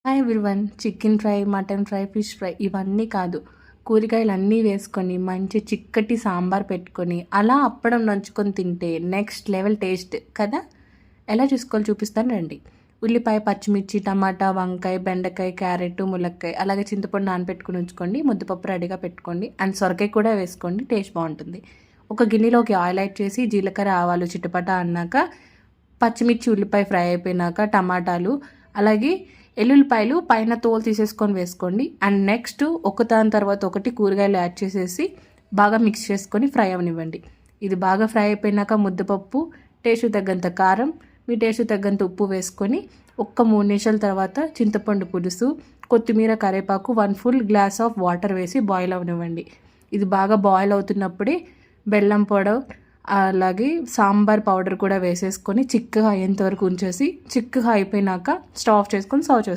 Hi everyone. Chicken fry, mutton fry, fish fry ఇవన్నీ కాదు, కూరగాయలు అన్నీ వేసుకొని మంచి చిక్కటి సాంబార్ పెట్టుకొని అలా అప్పడం నంచుకొని తింటే నెక్స్ట్ లెవెల్ టేస్ట్ కదా. ఎలా చూసుకోవాలి చూపిస్తాను రండి. ఉల్లిపాయ, పచ్చిమిర్చి, టమాటా, వంకాయ, బెండకాయ, క్యారెట్, ములక్కాయ, అలాగే చింతపండు నానబెట్టుకుని ఉంచుకోండి. ముద్దపప్పు రెడీగా పెట్టుకోండి అండ్ సొరకాయ కూడా వేసుకోండి, టేస్ట్ బాగుంటుంది. ఒక గిన్నెలోకి ఆయిల్ యాడ్ చేసి జీలకర్ర, ఆవాలు చిటపట అన్నాక పచ్చిమిర్చి, ఉల్లిపాయ ఫ్రై అయిపోయినాక టమాటాలు, అలాగే ఎల్లుల్లిపాయలు పైన తోలు తీసేసుకొని వేసుకోండి. అండ్ నెక్స్ట్ ఒకదాని తర్వాత ఒకటి కూరగాయలు యాడ్ చేసేసి బాగా మిక్స్ చేసుకొని ఫ్రై అవనివ్వండి. ఇది బాగా ఫ్రై అయిపోయినాక ముద్దపప్పు, టేస్ట్ తగ్గంత కారం, మీ టేస్ట్ తగ్గంత ఉప్పు వేసుకొని 3 నిమిషాల తర్వాత చింతపండు పులుసు, కొత్తిమీర, కరివేపాకు, 1 ఫుల్ గ్లాస్ ఆఫ్ వాటర్ వేసి బాయిల్ అవనివ్వండి. ఇది బాగా బాయిల్ అవుతున్నప్పుడే బెల్లం పౌడర్, అలాగే సాంబార్ పౌడర్ కూడా వేసేసుకొని చిక్కగా అయ్యేంత వరకు ఉంచేసి చిక్కగా అయిపోయినాక స్టవ్ ఆఫ్ చేసుకొని సర్వ్ చేసుకోండి.